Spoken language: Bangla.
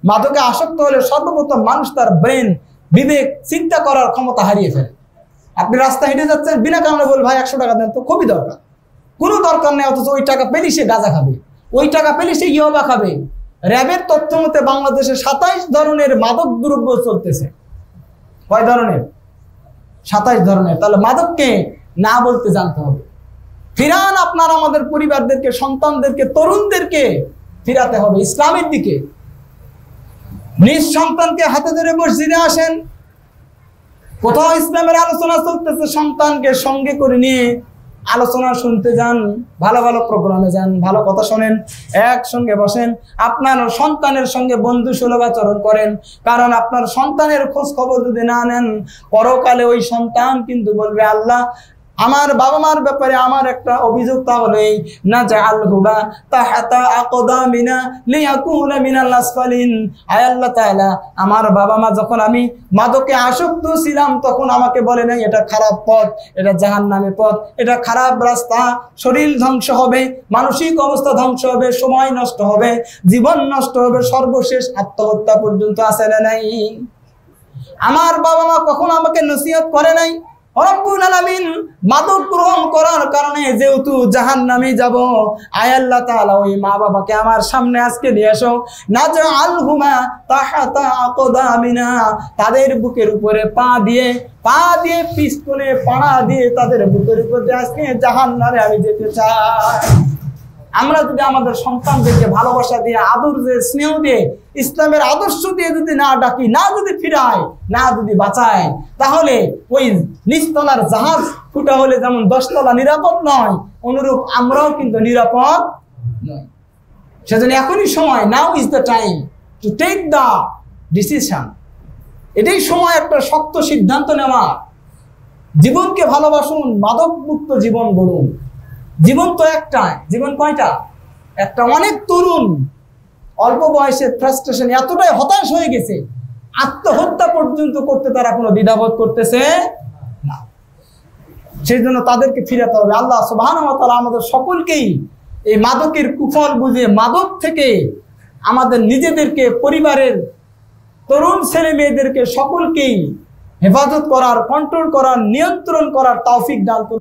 মাদকে আসক্ত হলে সর্বপ্রথম মানুষ তার ব্রেন, বিবেক, চিন্তা করার ক্ষমতা হারিয়ে ফেলে। আপনি রাস্তা হেঁটে যাচ্ছেন, বিনা কারণে বল ভাই 100 টাকা দেন, তো খুবই দরকার, কোনো দরকার নেই, অথচ ওই টাকা পেলে সে গাঁজা খাবে, ওই টাকা পেলে সে ইয়াবা খাবে। র্যাবের তথ্য মতে বাংলাদেশে 27 ধরনের মাদক দ্রব্য চলতেছে। কয় ধরনের? 27 ধরনের। তাহলে মাদককে না বলতে জানতে হবে। ফিরান আপনার আমাদের পরিবারদেরকে, সন্তানদেরকে, তরুণদেরকে ফিরাতে হবে ইসলামের দিকে। নিজ সন্তানকে হাতে ধরে মসজিদে আসেন, কোথাও ইসলামের আলোচনা চলতেছে, সন্তানকে সঙ্গে করে নিয়ে আলোচনা শুনতে যান, ভালো ভালো প্রোগ্রামে যান, ভালো কথা শোনেন, একসঙ্গে বসেন, আপনার সন্তানের সঙ্গে বন্ধু সুলভ আচরণ করেন। কারণ আপনার সন্তানের খোঁজ খবর যদি না নেন, পরকালে ওই সন্তান কিন্তু বলবে, আল্লাহ আমার বাবা মার ব্যাপারে আমার একটা অভিযোগ, তাহলে না জাআলহুমা তাহাতা আকদামিনা লিয়াকুনা মিনাল আসফালিন। আয় আল্লাহ তাআলা, আমার বাবা মা যখন আমি মাদকে আসক্ত ছিলাম তখন আমাকে বলে নাই এটা খারাপ পথ, এটা জাহান্নামের পথ, এটা খারাপ রাস্তা, শরীর ধ্বংস হবে, মানসিক অবস্থা ধ্বংস হবে, সময় নষ্ট হবে, জীবন নষ্ট হবে, সর্বশেষ আত্মহত্যা পর্যন্ত আসে না নাই। আমার বাবা মা কখনো আমাকে নসিহত করে নাই। রব্বুল আলামিন মাদক গ্রহণ করার কারণে যেহেতু জাহান্নামে যাব, আয় আল্লাহ তাআলা ওই মা বাবাকে আমার সামনে আজকে নিয়ে এসো, নাজআলহুমা তাহাতা আকদামিনা, তাদের বুকের উপরে পা দিয়ে পিস্তলে পাড়া দিয়ে তাদের বুকের উপরে আজকে জাহান্নামে আমি যেতে চাই। আমরা যদি আমাদের সন্তানদেরকে ভালোবাসা দিয়ে, আদর দিয়ে, স্নেহ দিয়ে, ইসলামের আদর্শ দিয়ে যদি না ডাকি, না যদি ফিরাই, না যদি বাঁচাই, তাহলে ওই নিচতলার জাহাজ ফুটা হলে যেমন 10 তলা নিরাপদ নয়, অনুরূপ আমরাও কিন্তু নিরাপদ নয়। সেজন্য এখনই সময়, now is the time to take the decision. এটাই সময় একটা শক্ত সিদ্ধান্ত নেওয়া। জীবনকে ভালোবাসুন, মাদক মুক্ত জীবন গড়ুন। জীবন তো একটা, জীবন কয়টা? একটা। অনেক তরুণ অল্প বয়সে ফ্রাস্ট্রেশন, এতটাই হতাশ হয়ে গেছে, আত্মহত্যা পর্যন্ত করতে তারা কোনো দ্বিধাবোধ করতেছে না। সেই জন্য তাদেরকে ফিরাতে হবে। আল্লাহ সুবহানাহু ওয়া তাআলা আমাদের সকলকেই এই মাদকের কুফল বুঝে, মাদক থেকে আমাদের নিজেদেরকে, পরিবারের তরুণ ছেলে মেয়েদেরকে সকলকেই হেফাজত করার, কন্ট্রোল করার, নিয়ন্ত্রণ করার তৌফিক দান করুন।